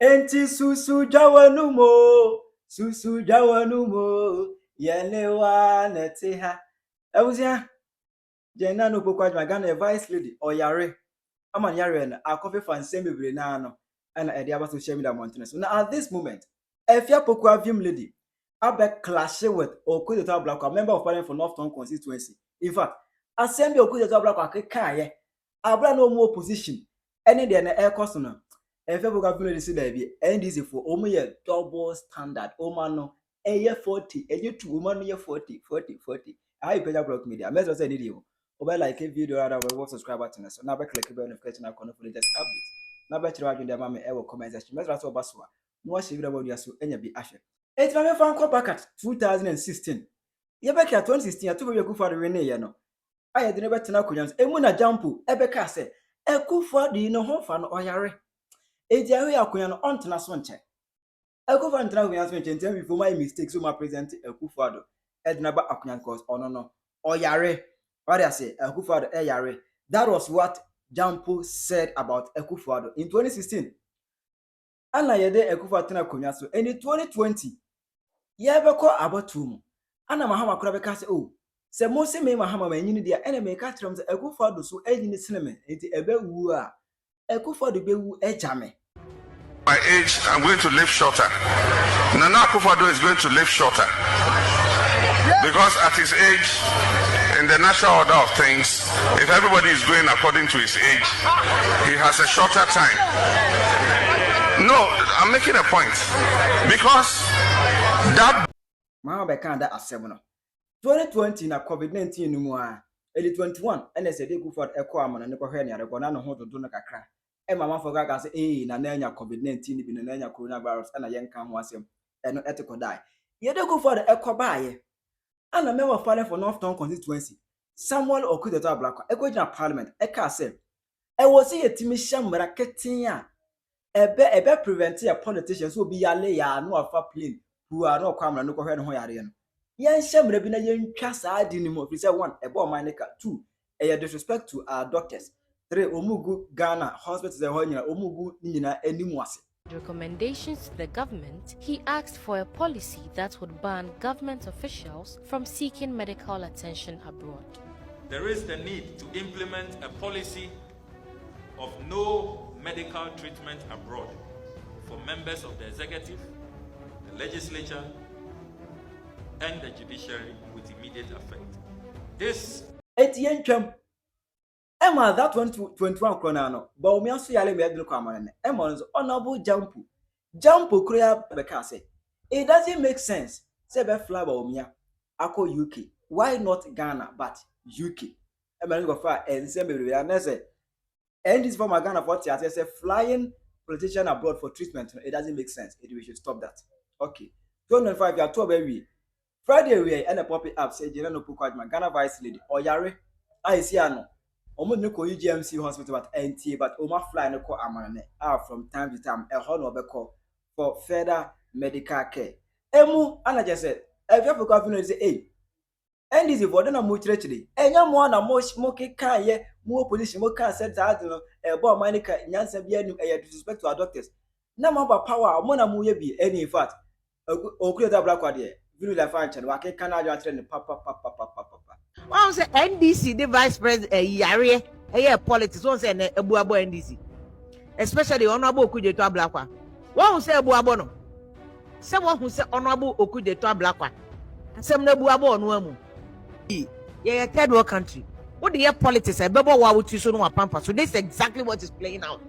Enti susu jawanumo, yelewa neteha. Ewuzia, Jane Naana Pokua Vim Lady, vice lady, or yare. I'm yare and a coffee fan semi no, and a diaba social media mountains. So now at this moment, Afia Pokua Vim Lady, I bet clashing with Okudzeto Ablakwa, member of parliament for Northern constituency. In fact, assembly Okudzeto Ablakwa kaya, Abla no more position, any day na air customer. Afia Pokua Vim Lady say there be NDC for omo double standard. No, a year 40, a year 2 woman year 40. I Penyah block media. Mess was any deal. Over like a video rather we subscribe button. So now click the notification icon for the latest updates. Now bet you watching the mama ever comment section. Mess was baswa. No share video about you so any be ashe. It's my fan call back at 2016. You back at 2016. I took you for the Rene, you know. I had never tell Koreans. A muna jampu. Ebeka say. A coup for the no home fan or yare. A diary Korean on to Nasonche. A coup for Antonia and tell me for my mistakes. So my present a coup for Ednaba Akuyan cause no or yare. What I say, Akufo-Addo yare. That was what Jampo said about Akufo-Addo in 2016. And na yede Akufo-Addo tena konya so. And in 2020, yebeko abotum. Ana mahama kura beka say oh, se mo se me mahama manyini dia ene me ka tram say Akufo-Addo so anyini sineme enti ebe wu a Akufo-Addo be wu ejame. My age, I'm going to live shorter. Nana Akufo-Addo is going to live shorter. Because at his age, in the natural order of things, if everybody is going according to his age, he has a shorter time. No, I'm making a point. Because that... 2020 na COVID-19 no mu a 2021 ene se de Akufo-Addo ekọ amana ne kohwe ne arekona no ho dodo no kakra e mama foga ka say na anya COVID-19 bi na anya coronavirus na yenka ho asem eno etiko dai ye de Akufo-Addo ekọ baaye ana member of parliament for Northern constituency Samuel Okudzeto Ablakwa ekojina parliament eka say e wo se yetimi hya ketin a ebe prevent a politicians so bi yale ya no afa plane who are no kwamra no kohwe no ho yare no yen hya bi na yen twa saa di ni mo fi say 1 ebo manika 2 e disrespect to our doctors 3 omugu Ghana hospitals e ho nyina omugu nyina animu ase. Recommendations to the government, he asked for a policy that would ban government officials from seeking medical attention abroad. There is the need to implement a policy of no medical treatment abroad for members of the executive, the legislature, and the judiciary with immediate effect. This Emma that 2021 krona no ba omi aso yale me edin kwa amane Emma nso honorable Jampo Korea beka say it doesn't make sense say be fly ba omi akọ UK, why not Ghana but UK. Emma go fa ense me be na say and this from Ghana for theater say flying politician abroad for treatment, it doesn't make sense. We should stop that. Okay, 2005 you are 12 every Friday we and a pop up say Jane Naana Pokua Vim Ghana vice lady or yare I see ano omo ne ko UGMC hospital but NTA but oma fly no ko amane from time to time e ho no be call for further medical care. Emu ana je say Afia Pokua Vim say eh NDC for na mo chire enya mo na mo keka ye mo police mo ka set that no e bo manika nyansa bia nim e disrespect to our doctors na mo ba power mo na mo ye bi any in fact Okudzeto Ablakwa de Vim la fan chen wa keka na ajo atre ne papa. One say NDC the vice president yare politics. One say ebuabo NDC, especially honorable Okudzeto Ablakwa. One say ebuabo no. Say one who say honorable Okudzeto Ablakwa. Asem na ebuabo no amu. Yeah, third world country. What the politics? Bebo wa wuti so no pampa. So this is exactly what is playing out.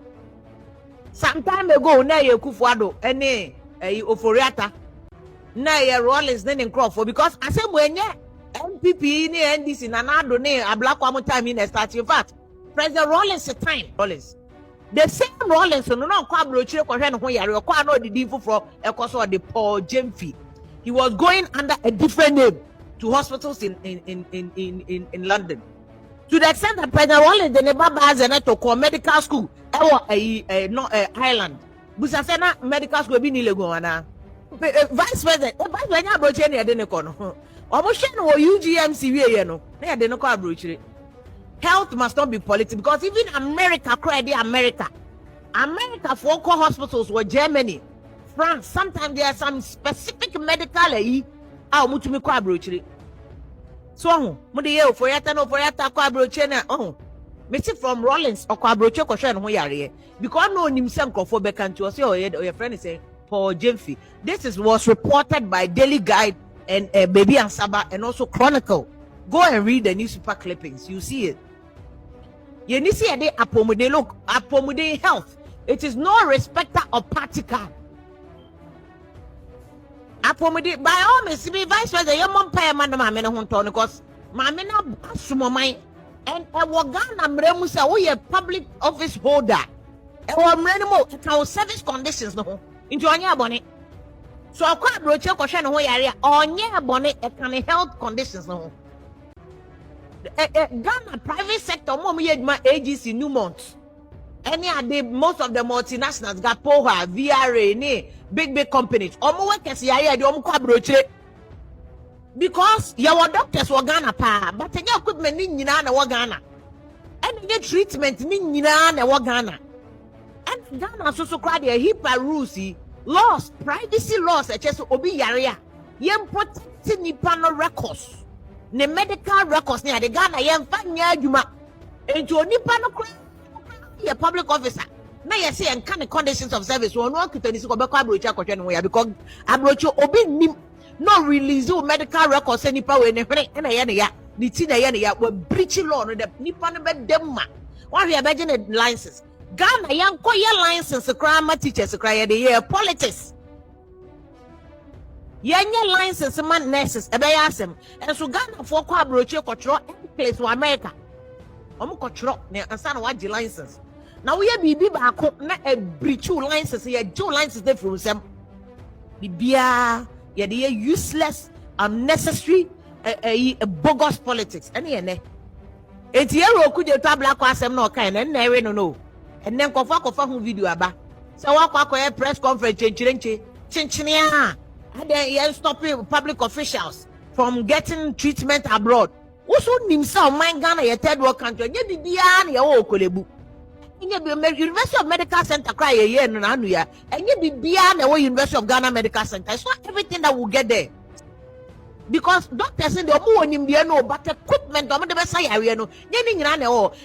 Some time ago, na ye Akufo-Addo ene Oforiata na ye Rollins ne Nkrofo because asem wenye MPP ni NDC na Nado ne Ablakwa mo time in start. In fact, President Rollins time Rollins. The same Rollins no kwa abrochire kwa hwe ne ho yare kwa na odidi foforo ekoso de Paul Jemfi. He was going under a different name to hospitals in London. To the extent that President Rollins the never has to call medical school Ireland. Busa say na medical school bi ni lego ana. Vice President abrochire ne de ne kono. Omotion or UGMC we no na de no ko abrochire. Health must not be politics because even America cried America America for core hospitals were Germany, France. Sometimes there are some specific medical mutumi kwa brochiri. So mudi ye for yata kwa brochiri na Meti from Rollins or kwa brochiri ko hwe no yare because no nim sem krofo beka nti o say your friend is saying Paul Jemfi. This was reported by Daily Guide and Baby and Saba and also Chronicle. Go and read the newspaper clippings. You see it. You need to see a apomode look apomode health. It is no respecter of party card. Apomode by all means be vice president. Your mom pay man ma me no honto because ma me na asumo man and Ghana mremu say we a public office holder. E wo mrenu mo ka service conditions no into onye abone. So akwa broche ko hwe no ho yare onye abone e kan health conditions no. Ghana private sector mom ye ma AGC Newmont. Any are the most of the multinationals got Poha, VRA, ni big companies. Omo workers yare de omo kwa broche. Because your doctors were Ghana pa, but your equipment ni nyina na wa Ghana. And the treatment ni nyina na wa Ghana. And Ghana so crowd the HIPAA rules, laws, privacy laws, just obi yarea. Yem protect nipa no records. Ne medical records near the Ghana yem fanya adwuma. Ento nipa no a public officer. Now you see and kind of conditions of service. We no kitani so be kwa abrocha kwhwe no ya because abrocha obi nim no release medical records nipa we ne hwene na ye ne ya. Ni ti na ye ne ya we breach law no the nipa no be dem ma. One we be the license. Ghana yan ko ye license kra ma teachers kra ye de politics. Yenye license man nurses ebe ya asem. And so Ghana for kwa abrocha kwotro place for America. Omo kwotro ne ansa na waji license. Now we have bibi baako na a breach license ye jo license dey from sem. Bibia ye dey useless, unnecessary, bogus politics. Any ene. Enti ye Okudzeto Ablakwa asem na okan na ewe no. And then kofa hu video aba. So wakwa press conference chinchinia. And then ye stopping public officials from getting treatment abroad. Also nimsa my Ghana ye third world country. Ye bibia na ye okolebu. University of Medical Center cry a year no anu ya and you be beyond the University of Ghana Medical Center. It's not everything that will get there because doctors in the no but equipment no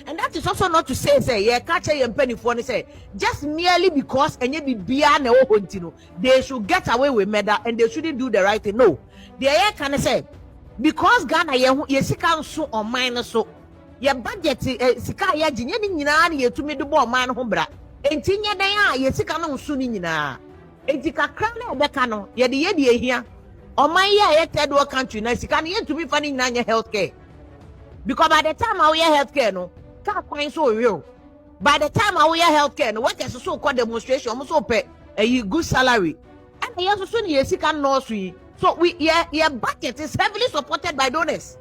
and that is also not to say yeah catch a penny for say just merely because and you be beyond the they should get away with murder and they shouldn't do the right thing. No, they can say because Ghana yes can so or minus so your budget sika ya jinye ni nyina na yetumi de bo man ho bra enti nye dan a ye sika no nso ni nyina enti kakra na obeka no ye de ehia oman ya third world country na sika na yetumi fa ni nyina nya healthcare because by the time our healthcare no ka kwan so real by the time our healthcare no workers so call demonstration mo so pay a good salary and ye so ni ye sika no so we your budget is heavily supported by donors.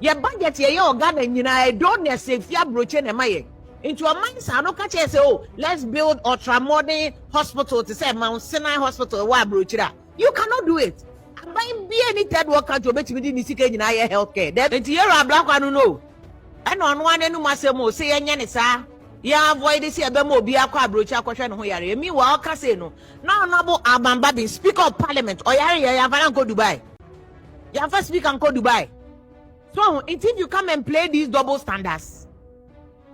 Your budget ye Ghana nyina don't say fia broche na maye into a man sa no catch say oh let's build ultra modern hospital to say Mount Sinai hospital wa broche da you cannot do it aban be any third world country obetimi di ni sika nyina ye healthcare that into your Ablakwa no and on one enu masem o say enya ne sa ya avoid this ebe ma obi akwa broche akwhwe no ho yare emi wa aka say no na honorable Abamba bin speaker of parliament o yare ya van go Dubai ya first speak and go Dubai. So, if you come and play these double standards,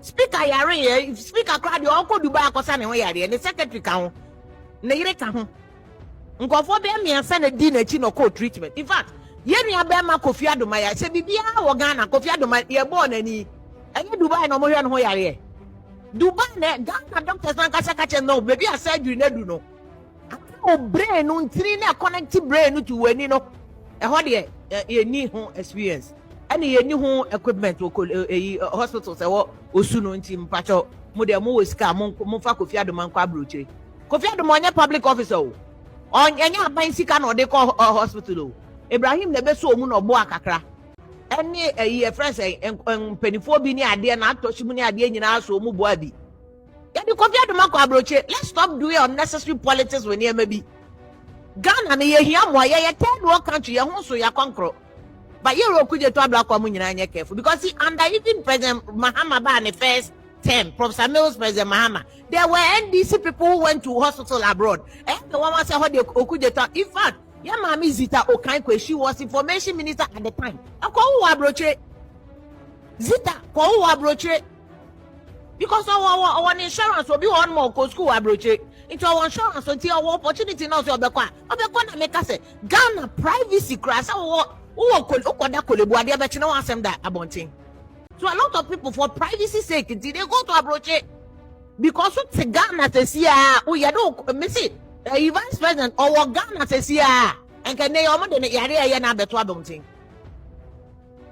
speaker yare, speaker crowd, you uncle Dubai Kosan and the secretary count, Nere Kahu. Nkofo be me send a dinner chino co treatment. In fact, Yeni Abema Kofi Adumaya said, Bibia or Ghana, Kofi Adumaya, you're born any, and you Dubai no more than Hoyare. Dubai, Ghana doctors don't catch no, maybe I said you never do no. I brain, no, connected brain to when you know, a holiday, you need home experience. And ye new home equipment hospitals osuno nti mpacho mo de mo wesika mo fa Kofi Adumaya kwa broche Kofi Adumaya public officer o anya aban sika na de call hospital o Ibrahim na be so mu no bo akakra ene ye friends penifo bi ni ade na atoshi ni ade nyina so mu bo abi ya de Kofi Adumaya kwa broche. Let's stop doing unnecessary politics when ye maybe Ghana na ye hia mo ye third world country ye ho so ya kwankro. But you Okudzeto Ablakwa mu nyina anya careful because see under even President Mahama ba ne first term, Professor Mills, President Mahama, there were NDC people who went to hospital abroad. And the one was Okudzeto. In fact, yeah, Mami Zita Okankwe, she was information minister at the time. Zita, because our insurance will be one more school abroad. Into our insurance until our opportunity now to Obekwa na make us say Ghana privacy crash. So a lot of people for privacy sake they go to abroad because it's Ghana says yeah, oh you know me see vice president or Ghana says yeah, and can they yare na beto abonting.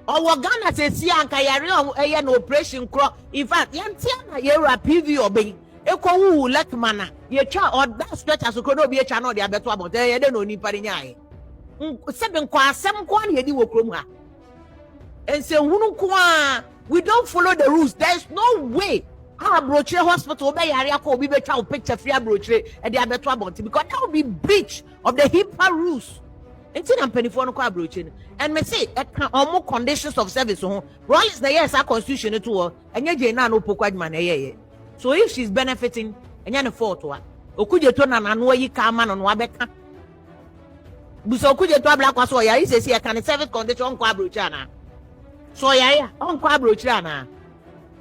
Our Ghana says yeah, and kayari an operation cross. In fact, yantia yera PV obey. Eko let mana ye cha or that stretch as no be a channel the abeto about they don't know ni parinyai. Seven kwa sem kwa ye di wokrom ha. And say we don't follow the rules. There's no way our brochure hospital be area ko be betra picture free brochure and the abeto about because that would be breach of the HIPAA rules. It's in penifon kwa brochure and me say more conditions of service so Rollins na yes our constitution to and ye Jane Naana Pokua Vim Lady. So if she's benefiting, and you're fault to her, Okudzeto Ablakwa yi ka man on wabeka. Buso Okudzeto Ablakwa so ya is a can service condition on Kwabrochrana. So ya on Kwabrochrana.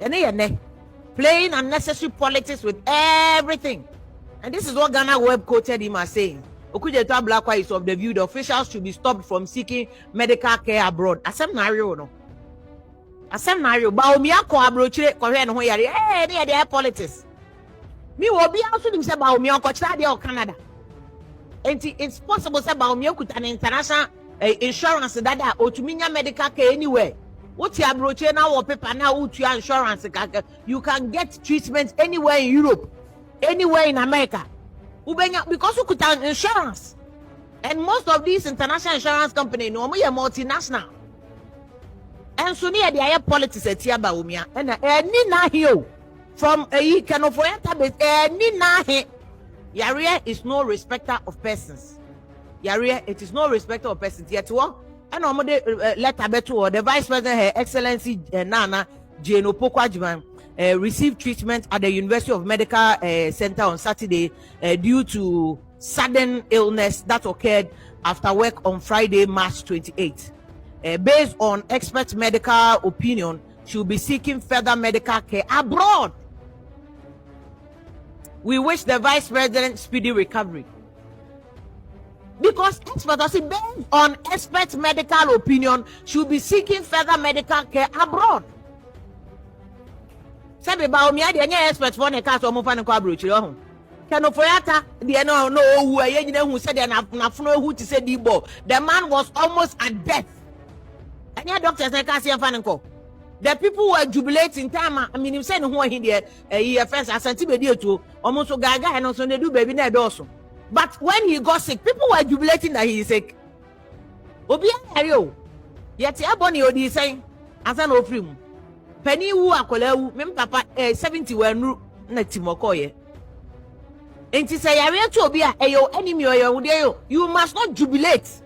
And playing unnecessary politics with everything. And this is what Ghana Web quoted him as saying. Okudzeto Ablakwa is of the view the officials should be stopped from seeking medical care abroad. Asem nario no. Asem nario ba omi akọ abrochire kohwe no ho yare they politics me will be also dim say ba omi akọ chira dey Canada and it's possible say ba omi akuta an international insurance that otumi nya medical care anywhere what abrochire na wo paper na utu insurance you can get treatment anywhere in Europe, anywhere in America ubenya because ukuta insurance. And most of these international insurance companies no are multinational. And so near the air politics at Tiaba Umia and Nina Hill from a can of Nina Yaria is no respecter of persons. Yaria, it is no respecter of persons. Yet one and letter betu the Vice President, Her Excellency Nana Jane Pokua Vim received treatment at the University of Medical Center on Saturday due to sudden illness that occurred after work on Friday, March 28th. Based on expert medical opinion, she will be seeking further medical care abroad. We wish the Vice President speedy recovery. Because experts say based on expert medical opinion, she will be seeking further medical care abroad. Say about me, I didn't expert for the cast of Mufan and Quabruch. Kanofoyata, the no who said who to say the man was almost at death. And your doctors can't see a fan. The people were jubilating time. I mean, you said who are here, first as a to almost so gaga and also they do baby net also. But when he got sick, people were jubilating that he is sick. Obi Ario, yet Aboni Odi saying, as an offering. Penyah who are called, mem papa 70 were Netimokoye. And to say, I read to be a your enemy or your you must not jubilate.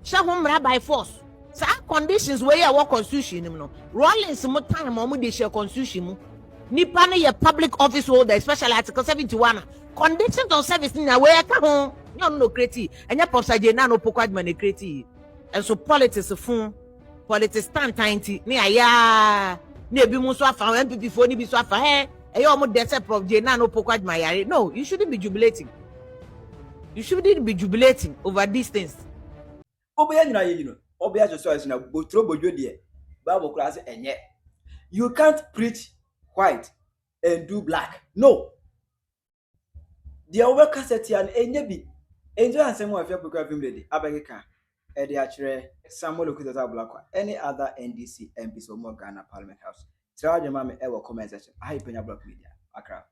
Shahum by force. So conditions where you work constitution no Rollins more time or they share constitution nipa na your public office holder especially article 71 conditions of service na where ka ho no create and your Professor Jane Naana Pokua Vim create and so politics stand tiny ni aya na ebi mu so afa MPP fo ni bi so afa e yo mo dese Prof Jane Naana Pokua Vim yare. No, you shouldn't be jubilating. You shouldn't be jubilating over these things. You can't preach white and do black. No. The over cassette and enyebi. Enjoy and some of Afia Pokua Vim Lady. Abegeka. Edi Achre. Samuel Okudzeto Ablakwa. Any other NDC MPs or more Ghana Parliament House. Tell your mama ever comment section. I Penyah Block Media. Accra.